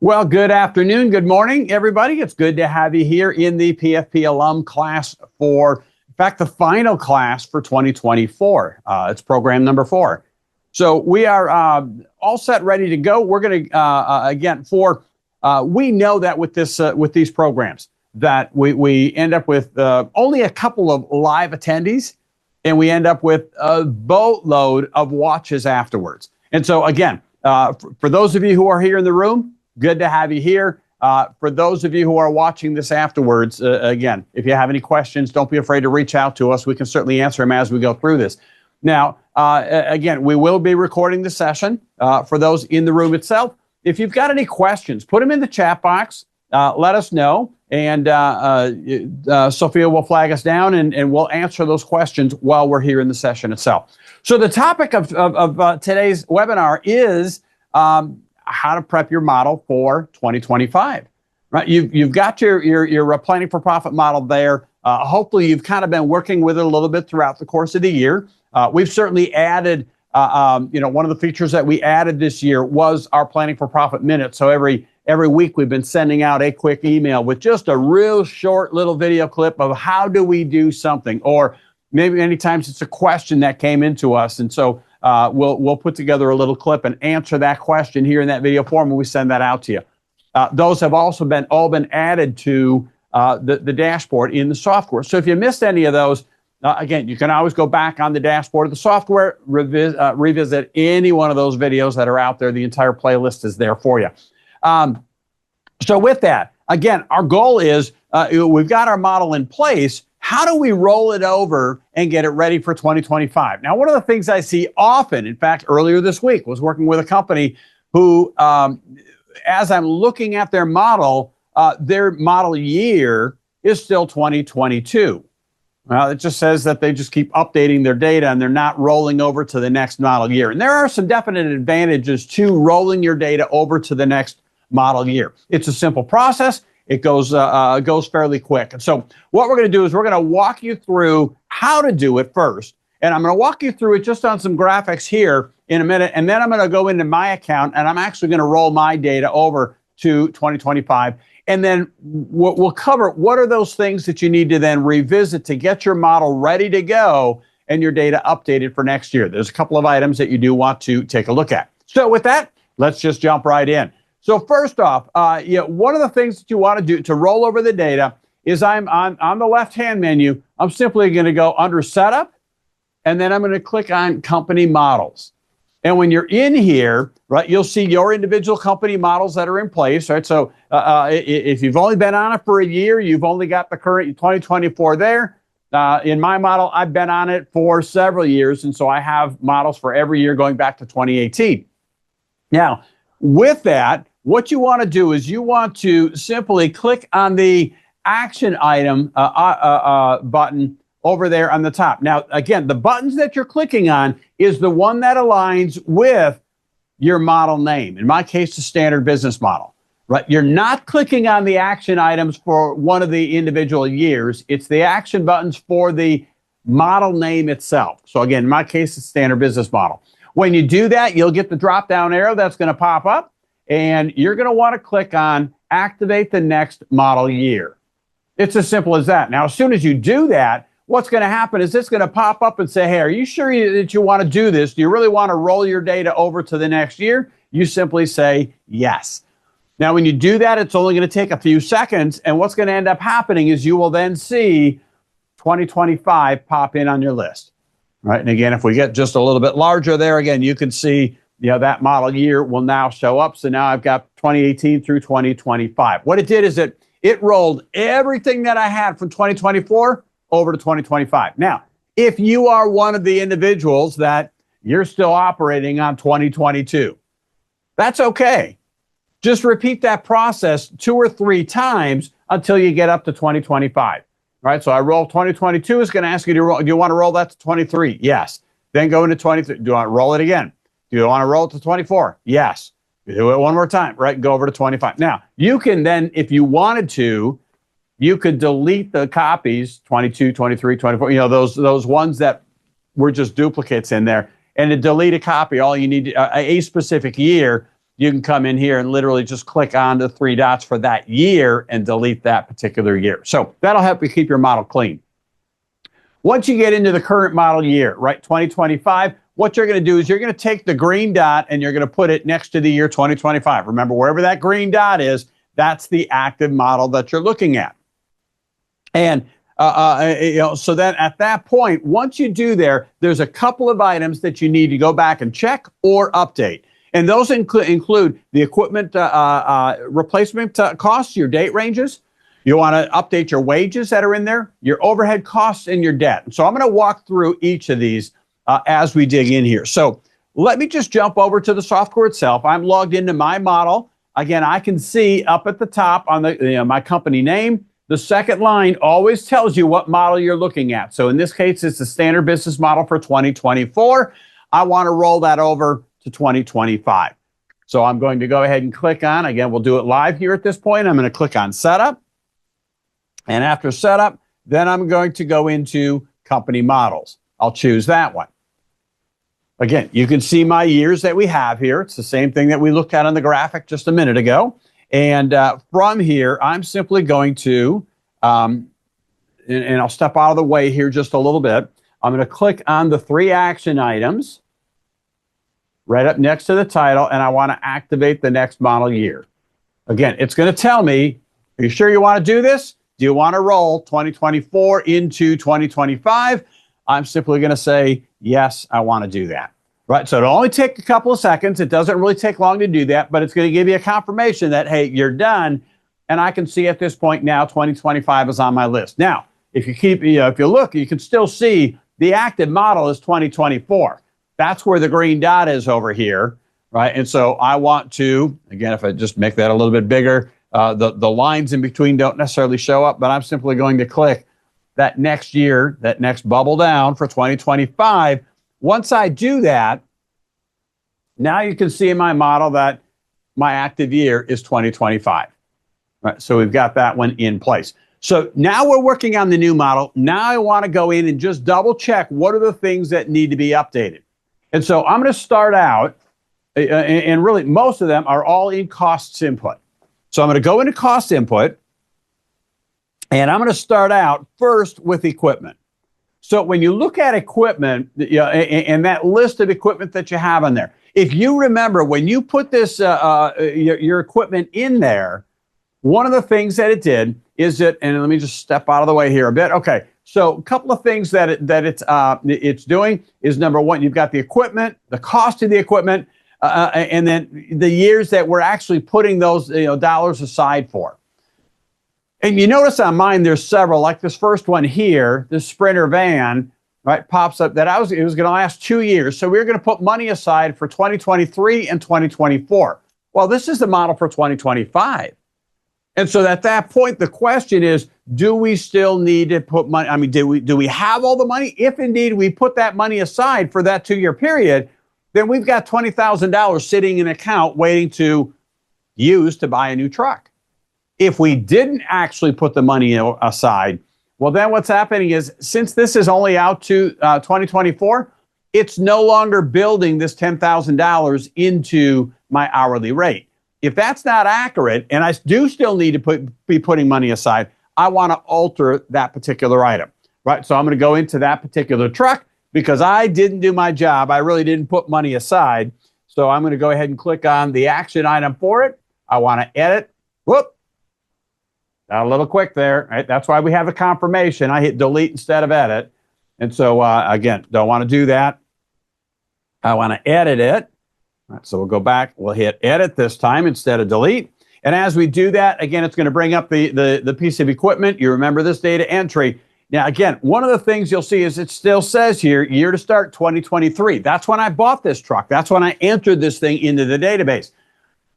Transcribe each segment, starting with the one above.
Well, good afternoon, good morning, everybody. It's good to have you here in the PFP alum class in fact, the final class for 2024. It's program number 4. So we are all set, ready to go. We're going to, we know that with these programs that we end up with only a couple of live attendees, and we end up with a boatload of watches afterwards. And so again, for those of you who are here in the room, good to have you here. For those of you who are watching this afterwards, again, if you have any questions, don't be afraid to reach out to us. We can certainly answer them as we go through this. Now, again, we will be recording the session for those in the room itself. If you've got any questions, put them in the chat box. Let us know, and Sophia will flag us down, and we'll answer those questions while we're here in the session itself. So the topic of today's webinar is how to prep your model for 2025. Right? You've got your planning for profit model there. Hopefully, you've kind of been working with it a little bit throughout the course of the year. We've certainly added, one of the features that we added this year was our planning for profit minute. So every week we've been sending out a quick email with just a real short little video clip of how do we do something, or maybe many times it's a question that came into us, and so we'll put together a little clip and answer that question here in that video form, and we send that out to you. Those have also been added to the dashboard in the software. So if you missed any of those, again, you can always go back on the dashboard of the software, revisit any one of those videos that are out there. The entire playlist is there for you. So with that, again, our goal is we've got our model in place. How do we roll it over and get it ready for 2025? Now, one of the things I see often, in fact, earlier this week, was working with a company who, as I'm looking at their model year is still 2022. Well, it just says that they just keep updating their data and they're not rolling over to the next model year. And there are some definite advantages to rolling your data over to the next model year. It's a simple process. It goes fairly quick. And so what we're going to do is we're going to walk you through how to do it first. And I'm going to walk you through it just on some graphics here in a minute. And then I'm going to go into my account and I'm actually going to roll my data over to 2025. And then we'll cover what are those things that you need to then revisit to get your model ready to go and your data updated for next year. There's a couple of items that you do want to take a look at. So with that, let's just jump right in. So first off, one of the things that you want to do to roll over the data is I'm on the left-hand menu. I'm simply going to go under Setup, and then I'm going to click on Company Models. And when you're in here, right, you'll see your individual company models that are in place, right? So if you've only been on it for a year, you've only got the current 2024 there. In my model, I've been on it for several years, and so I have models for every year going back to 2018. Now, with that, what you want to do is you want to simply click on the action item button over there on the top. Now, again, the buttons that you're clicking on is the one that aligns with your model name. In my case, the standard business model, right? You're not clicking on the action items for one of the individual years. It's the action buttons for the model name itself. So again, in my case, it's standard business model. When you do that, you'll get the drop-down arrow that's going to pop up, and you're going to want to click on Activate the Next Model Year. It's as simple as that. Now, as soon as you do that, what's going to happen is it's going to pop up and say, hey, are you sure that you want to do this? Do you really want to roll your data over to the next year? You simply say yes. Now, when you do that, it's only going to take a few seconds, and what's going to end up happening is you will then see 2025 pop in on your list. Right? And again, if we get just a little bit larger there, again, you can see that model year will now show up. So now I've got 2018 through 2025. What it did is it rolled everything that I had from 2024 over to 2025. Now, if you are one of the individuals that you're still operating on 2022, that's okay. Just repeat that process 2 or 3 times until you get up to 2025. Right? So I roll 2022 is going to ask you to roll. Do you want to roll that to 23? Yes. Then go into 23. Do you want to roll it again? Do you want to roll it to 24? Yes. Do it one more time, right? Go over to 25. Now, you can then, if you wanted to, you could delete the copies, 22, 23, 24, those ones that were just duplicates in there. And to delete a copy, all you need, a specific year, you can come in here and literally just click on the three dots for that year and delete that particular year. So that'll help you keep your model clean. Once you get into the current model year, right, 2025, what you're going to do is you're going to take the green dot and you're going to put it next to the year 2025. Remember, wherever that green dot is, that's the active model that you're looking at. And so then at that point, once you do there's a couple of items that you need to go back and check or update. And those include the equipment replacement costs, your date ranges. You want to update your wages that are in there, your overhead costs, and your debt. So I'm going to walk through each of these as we dig in here. So let me just jump over to the software itself. I'm logged into my model. Again, I can see up at the top on the my company name, the second line always tells you what model you're looking at. So in this case, it's the standard business model for 2024. I want to roll that over to 2025. So I'm going to go ahead and click on, again, we'll do it live here at this point. I'm going to click on setup. And after setup, then I'm going to go into company models. I'll choose that one. Again, you can see my years that we have here. It's the same thing that we looked at on the graphic just a minute ago. And from here, I'm simply going to, and I'll step out of the way here just a little bit. I'm going to click on the 3 action items right up next to the title, and I want to activate the next model year. Again, it's going to tell me, are you sure you want to do this? Do you want to roll 2024 into 2025? I'm simply going to say, yes, I want to do that. Right, so it'll only take a couple of seconds. It doesn't really take long to do that, but it's going to give you a confirmation that, hey, you're done. And I can see at this point now 2025 is on my list. Now, if you keep, if you look, you can still see the active model is 2024. That's where the green dot is over here, right? And so I want to, again, if I just make that a little bit bigger, the lines in between don't necessarily show up, but I'm simply going to click that next year, that next bubble down for 2025. Once I do that, now you can see in my model that my active year is 2025. Right, so we've got that one in place. So now we're working on the new model. Now I want to go in and just double check what are the things that need to be updated. And so I'm going to start out, and really most of them are all in costs input. So I'm going to go into cost input, and I'm going to start out first with equipment. So when you look at equipment, and that list of equipment that you have on there, if you remember when you put this your equipment in there, one of the things that it did is that, and let me just step out of the way here a bit. Okay, so a couple of things that it's doing is, number one, you've got the equipment, the cost of the equipment, and then the years that we're actually putting those dollars aside for. And you notice on mine, there's several, like this first one here, this Sprinter van, right, pops up that it was going to last 2 years. So we're going to put money aside for 2023 and 2024. Well, this is the model for 2025. And so at that point, the question is, do we still need to put money? I mean, do we have all the money? If indeed we put that money aside for that 2-year period, then we've got $20,000 sitting in an account waiting to use to buy a new truck. If we didn't actually put the money aside, well, then what's happening is, since this is only out to 2024, it's no longer building this $10,000 into my hourly rate. If that's not accurate, and I do still need to be putting money aside, I want to alter that particular item, right? So I'm going to go into that particular truck because I didn't do my job. I really didn't put money aside. So I'm going to go ahead and click on the action item for it. I want to edit. Whoop. Got a little quick there, right? That's why we have a confirmation. I hit delete instead of edit. And so, again, don't want to do that. I want to edit it. All right, so we'll go back. We'll hit edit this time instead of delete. And as we do that, again, it's going to bring up the piece of equipment. You remember this data entry. Now, again, one of the things you'll see is it still says here, year to start 2023. That's when I bought this truck. That's when I entered this thing into the database.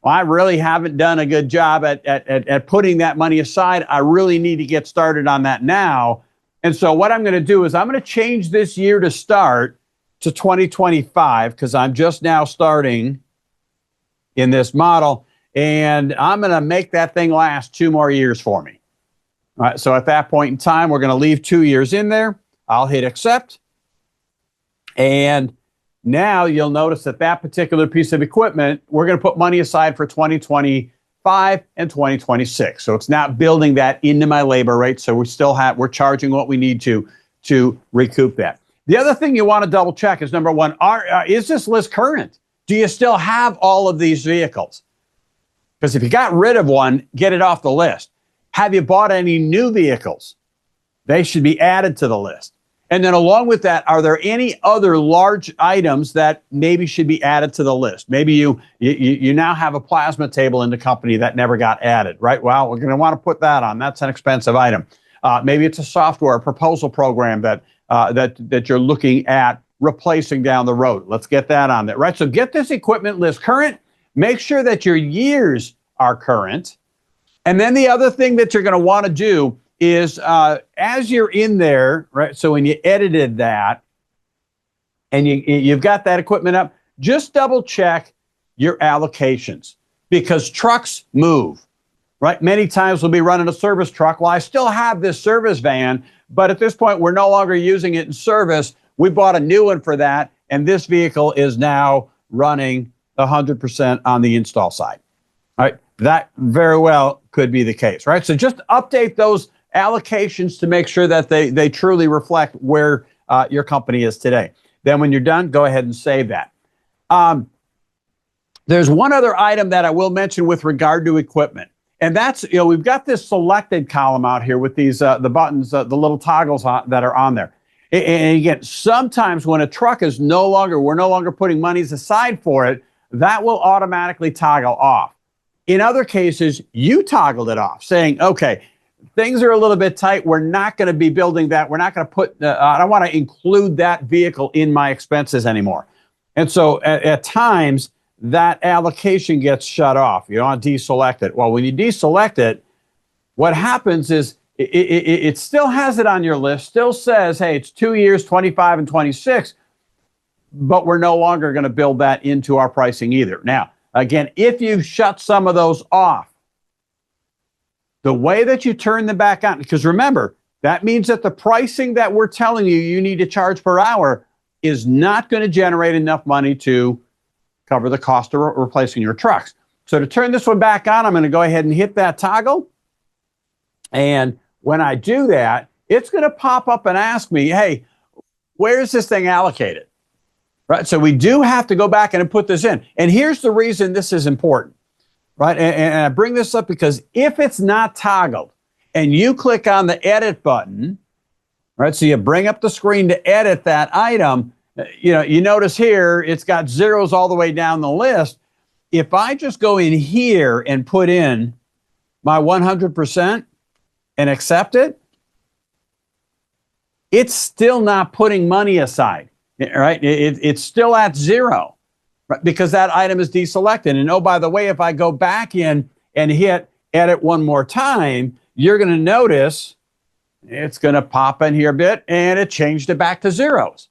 Well, I really haven't done a good job at putting that money aside. I really need to get started on that now. And so what I'm going to do is I'm going to change this year to start to 2025 because I'm just now starting in this model. And I'm going to make that thing last 2 more years for me. All right, so at that point in time, we're going to leave 2 years in there. I'll hit accept. And Now you'll notice that that particular piece of equipment, we're going to put money aside for 2025 and 2026. So it's not building that into my labor rate. So we're charging what we need to recoup that. The other thing you want to double check is number one, is this list current? Do you still have all of these vehicles? Because if you got rid of one, get it off the list. Have you bought any new vehicles? They should be added to the list. And then along with that, are there any other large items that maybe should be added to the list? Maybe you now have a plasma table in the company that never got added, right? Well, we're going to want to put that on. That's an expensive item. Maybe it's a software proposal program that you're looking at replacing down the road. Let's get that on there, right? So get this equipment list current. Make sure that your years are current. And then the other thing that you're going to want to do is as you're in there, right? So when you edited that and you've got that equipment up, just double check your allocations because trucks move, right? Many times we'll be running a service truck. Well, I still have this service van, but at this point, we're no longer using it in service. We bought a new one for that, and this vehicle is now running 100% on the install side. All right, that very well could be the case, right? So just update those allocations to make sure that they truly reflect where your company is today. Then when you're done, go ahead and save that. There's one other item that I will mention with regard to equipment. And that's, we've got this selected column out here with these, the buttons, the little toggles that are on there. And again, sometimes when a truck is we're no longer putting monies aside for it, that will automatically toggle off. In other cases, you toggled it off saying, okay, things are a little bit tight. We're not going to be building that. We're not going to put, I don't want to include that vehicle in my expenses anymore. And so at times, that allocation gets shut off. You don't want to deselect it. Well, when you deselect it, what happens is it still has it on your list, still says, hey, it's 2 years, 25 and 26, but we're no longer going to build that into our pricing either. Now, again, if you shut some of those off, the way that you turn them back on, because remember, that means that the pricing that we're telling you need to charge per hour is not going to generate enough money to cover the cost of replacing your trucks. So to turn this one back on, I'm going to go ahead and hit that toggle. And when I do that, it's going to pop up and ask me, hey, where's this thing allocated? Right? So we do have to go back and put this in. And here's the reason this is important. Right? And I bring this up because if it's not toggled and you click on the edit button, right? So you bring up the screen to edit that item, you notice here, it's got zeros all the way down the list. If I just go in here and put in my 100% and accept it, it's still not putting money aside, right? It's still at zero. Right, because that item is deselected. And oh, by the way, if I go back in and hit edit one more time, you're going to notice it's going to pop in here a bit and it changed it back to zeros.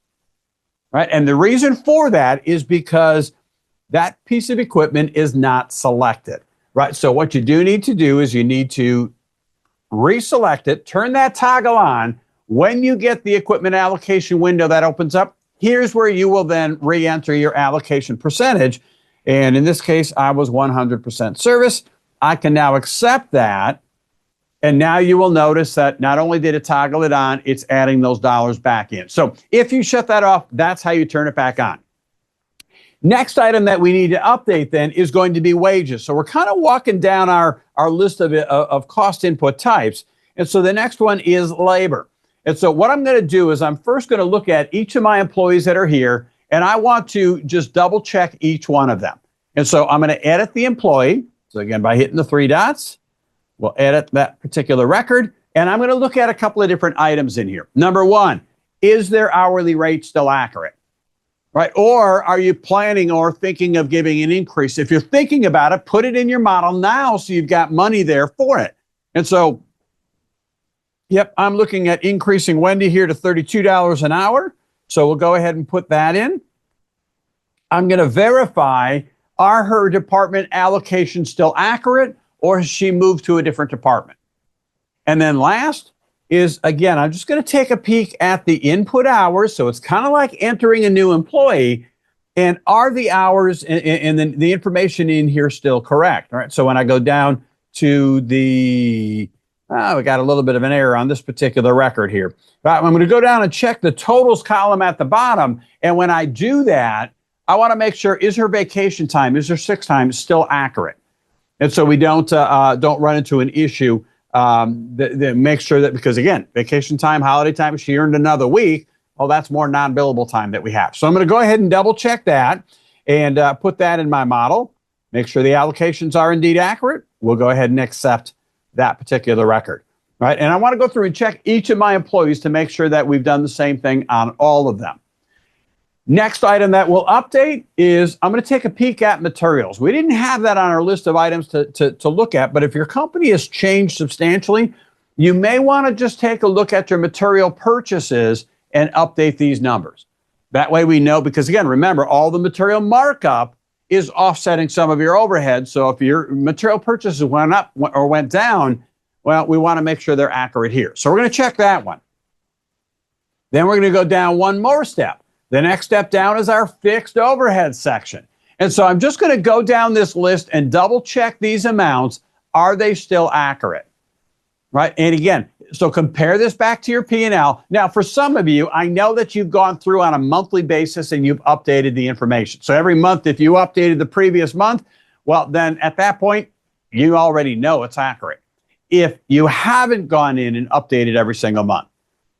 Right? And the reason for that is because that piece of equipment is not selected. Right? So what you do need to do is you need to reselect it, turn that toggle on. When you get the equipment allocation window that opens up, here's where you will then re-enter your allocation percentage. And in this case, I was 100% service. I can now accept that. And now you will notice that not only did it toggle it on, it's adding those dollars back in. So if you shut that off, that's how you turn it back on. Next item that we need to update then is going to be wages. So we're kind of walking down our list of cost input types. And so the next one is labor. And so what I'm going to do is I'm first going to look at each of my employees that are here, and I want to just double check each one of them. And so I'm going to edit the employee. So again, by hitting the three dots, we'll edit that particular record. And I'm going to look at a couple of different items in here. Number one, is their hourly rate still accurate? Right? Or are you planning or thinking of giving an increase? If you're thinking about it, put it in your model now so you've got money there for it. And so yep, I'm looking at increasing Wendy here to $32 an hour. So we'll go ahead and put that in. I'm going to verify, are her department allocations still accurate or has she moved to a different department? And then last is, again, I'm just going to take a peek at the input hours. So it's kind of like entering a new employee. And are the hours and the information in here still correct? All right. So when I go down to we got a little bit of an error on this particular record here. But I'm going to go down and check the totals column at the bottom. And when I do that, I want to make sure, is her vacation time, is her sick time still accurate? And so we don't run into an issue that makes sure that, because again, vacation time, holiday time, she earned another week. Oh, that's more non-billable time that we have. So I'm going to go ahead and double check that and put that in my model. Make sure the allocations are indeed accurate. We'll go ahead and accept that particular record. Right? And I want to go through and check each of my employees to make sure that we've done the same thing on all of them. Next item that we'll update is I'm going to take a peek at materials. We didn't have that on our list of items to look at, but if your company has changed substantially, you may want to just take a look at your material purchases and update these numbers. That way we know, because again, remember, all the material markup is offsetting some of your overhead. So if your material purchases went up or went down, well, we want to make sure they're accurate here. So we're going to check that one. Then we're going to go down one more step. The next step down is our fixed overhead section. And so I'm just going to go down this list and double check these amounts. Are they still accurate? Right? And again, so compare this back to your P&L. Now, for some of you, I know that you've gone through on a monthly basis and you've updated the information. So every month, if you updated the previous month, well, then at that point, you already know it's accurate. If you haven't gone in and updated every single month,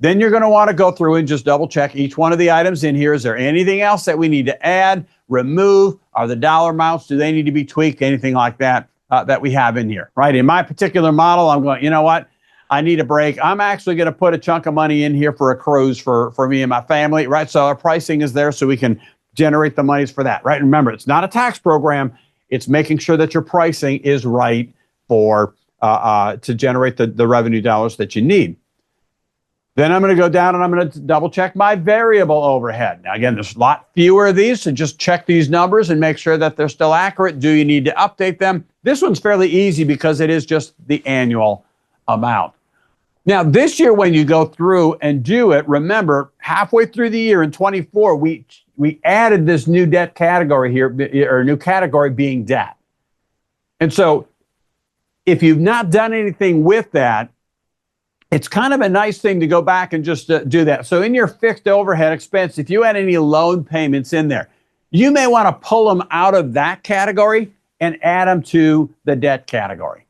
then you're going to want to go through and just double check each one of the items in here. Is there anything else that we need to add, remove? Are the dollar amounts, do they need to be tweaked? Anything like that that we have in here, right? In my particular model, I'm going, you know what? I need a break. I'm actually going to put a chunk of money in here for a cruise for me and my family, right? So our pricing is there so we can generate the monies for that, right? Remember, it's not a tax program. It's making sure that your pricing is right for to generate the revenue dollars that you need. Then I'm going to go down and I'm going to double check my variable overhead. Now, again, there's a lot fewer of these, so just check these numbers and make sure that they're still accurate. Do you need to update them? This one's fairly easy because it is just the annual amount. Now, this year, when you go through and do it, remember, halfway through the year in 24, we added this new debt category here, or new category being debt. And so if you've not done anything with that, it's kind of a nice thing to go back and just do that. So in your fixed overhead expense, if you had any loan payments in there, you may want to pull them out of that category and add them to the debt category.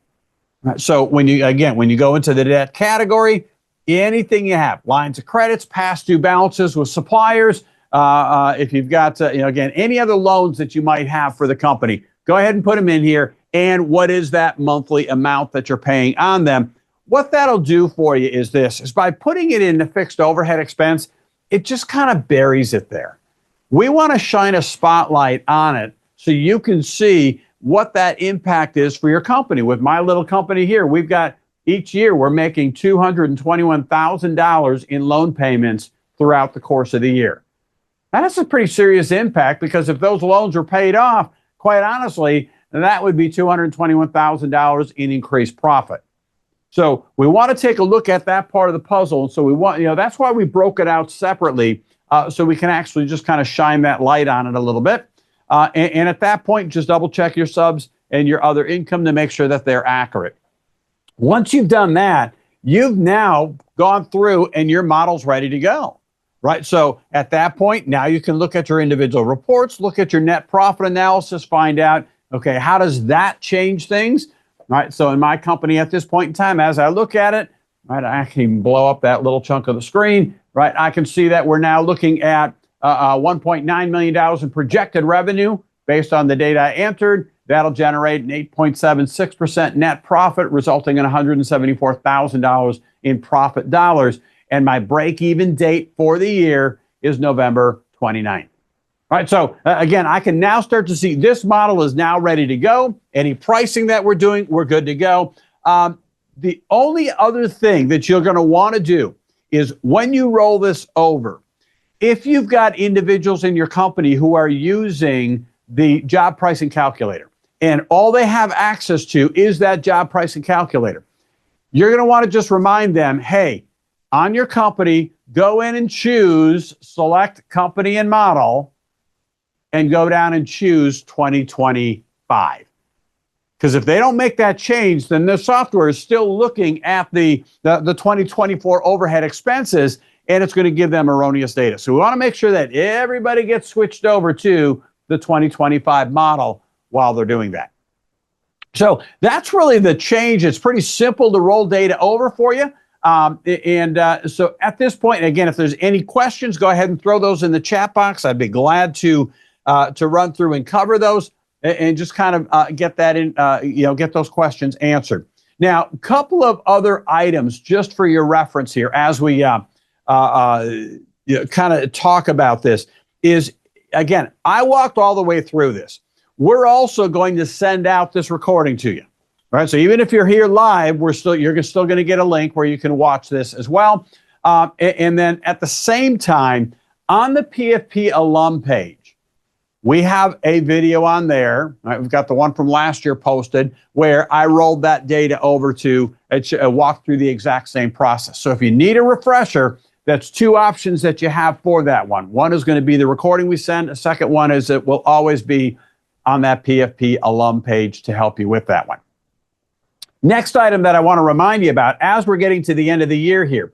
So when you go into the debt category, anything you have, lines of credits, past due balances with suppliers, if you've got, again, any other loans that you might have for the company, go ahead and put them in here. And what is that monthly amount that you're paying on them? What that'll do for you is by putting it in the fixed overhead expense, it just kind of buries it there. We want to shine a spotlight on it so you can see what that impact is for your company. With my little company here, we've got each year we're making $221,000 in loan payments throughout the course of the year. That's a pretty serious impact because if those loans were paid off, quite honestly, that would be $221,000 in increased profit. So we want to take a look at that part of the puzzle. And so we want, that's why we broke it out separately so we can actually just kind of shine that light on it a little bit. And at that point, just double check your subs and your other income to make sure that they're accurate. Once you've done that, you've now gone through and your model's ready to go, right? So at that point, now you can look at your individual reports, look at your net profit analysis, find out, okay, how does that change things? Right, so in my company at this point in time, as I look at it, right, I can even blow up that little chunk of the screen, right? I can see that we're now looking at $1.9 million in projected revenue based on the data I entered. That'll generate an 8.76% net profit, resulting in $174,000 in profit dollars. And my break-even date for the year is November 29th. All right, so again, I can now start to see this model is now ready to go. Any pricing that we're doing, we're good to go. The only other thing that you're going to want to do is when you roll this over, if you've got individuals in your company who are using the job pricing calculator and all they have access to is that job pricing calculator, you're going to want to just remind them, hey, on your company, go in and choose select company and model. and go down and choose 2025. Because if they don't make that change, then the software is still looking at the 2024 overhead expenses, and it's going to give them erroneous data. So we want to make sure that everybody gets switched over to the 2025 model while they're doing that. So that's really the change. It's pretty simple to roll data over for you. So at this point, again, if there's any questions, go ahead and throw those in the chat box. I'd be glad to run through and cover those and just kind of get that in, get those questions answered. Now, a couple of other items just for your reference here as we kind of talk about this is, again, I walked all the way through this. We're also going to send out this recording to you. All right, so even if you're here live, you're still going to get a link where you can watch this as well. And then at the same time, on the PFP alum page, we have a video on there. Right, we've got the one from last year posted where I rolled that data over to walk through the exact same process. So if you need a refresher, that's two options that you have for that one. One is going to be the recording we send. The second one is it will always be on that PFP alum page to help you with that one. Next item that I want to remind you about as we're getting to the end of the year here,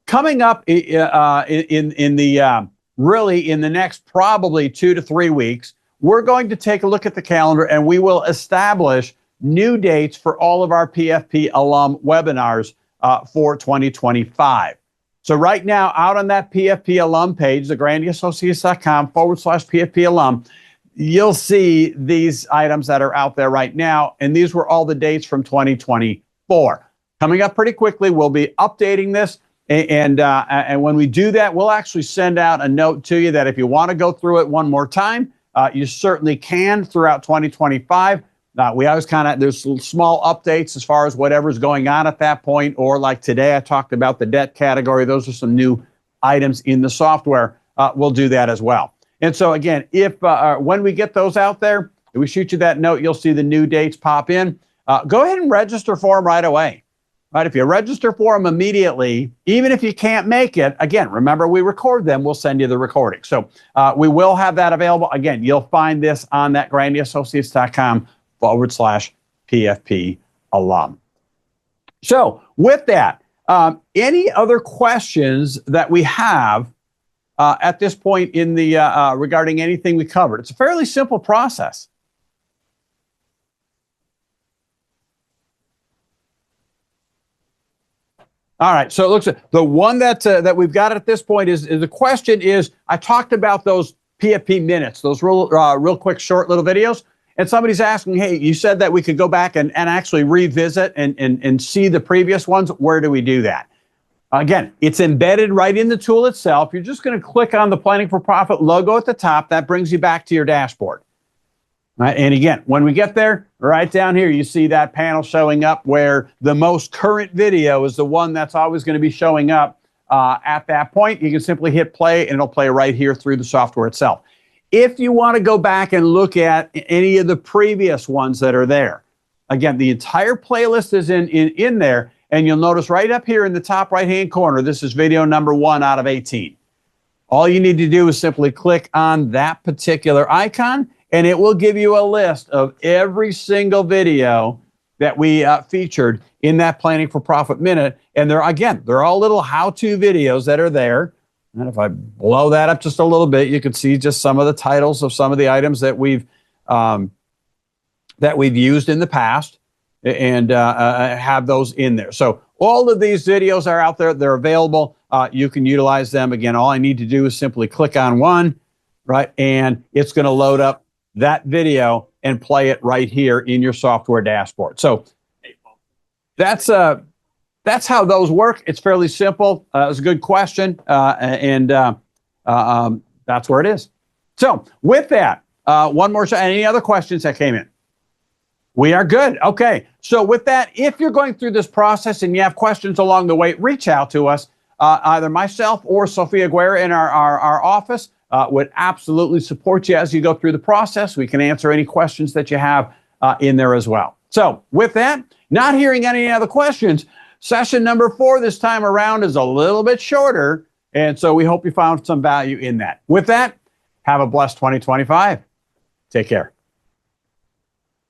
coming up in the next probably 2 to 3 weeks, we're going to take a look at the calendar and we will establish new dates for all of our PFP alum webinars for 2025. So right now, out on that PFP alum page, the grandyassociates.com/PFP alum, you'll see these items that are out there right now, and these were all the dates from 2024. Coming up pretty quickly, we'll be updating this, and when we do that, we'll actually send out a note to you that if you want to go through it one more time, you certainly can throughout 2025. We always there's small updates as far as whatever's going on at that point, or like today I talked about the debt category. Those are some new items in the software. We'll do that as well. And so again, if when we get those out there, if we shoot you that note, you'll see the new dates pop in. Go ahead and register for them right away. Right? If you register for them immediately, even if you can't make it, again, remember we record them, we'll send you the recording. So we will have that available. Again, you'll find this on that grandyassociates.com/PFP alum. So with that, any other questions that we have at this point in the regarding anything we covered? It's a fairly simple process. All right, so it looks like the one that we've got at this point is the question is, I talked about those PFP minutes, those real quick, short little videos, and somebody's asking, hey, you said that we could go back and actually revisit and see the previous ones. Where do we do that? Again, it's embedded right in the tool itself. You're just going to click on the Planning for Profit logo at the top. That brings you back to your dashboard. Right? And again, when we get there, right down here, you see that panel showing up where the most current video is the one that's always going to be showing up at that point. You can simply hit play and it'll play right here through the software itself. If you want to go back and look at any of the previous ones that are there, again, the entire playlist is in there. And you'll notice right up here in the top right-hand corner, this is video number 1 out of 18. All you need to do is simply click on that particular icon, and it will give you a list of every single video that we featured in that Planning for Profit Minute. And they're all little how-to videos that are there. And if I blow that up just a little bit, you can see just some of the titles of some of the items that we've used in the past. And have those in there. So all of these videos are out there. They're available. You can utilize them. Again, all I need to do is simply click on one, right? And it's going to load up that video and play it right here in your software dashboard. So that's how those work. It's fairly simple. It was a good question. And that's where it is. So with that, one more shot. Any other questions that came in? We are good. Okay. So with that, if you're going through this process and you have questions along the way, reach out to us. Either myself or Sophia Guerra in our office would absolutely support you as you go through the process. We can answer any questions that you have in there as well. So with that, not hearing any other questions, session number 4 this time around is a little bit shorter. And so we hope you found some value in that. With that, Have a blessed 2025. Take care.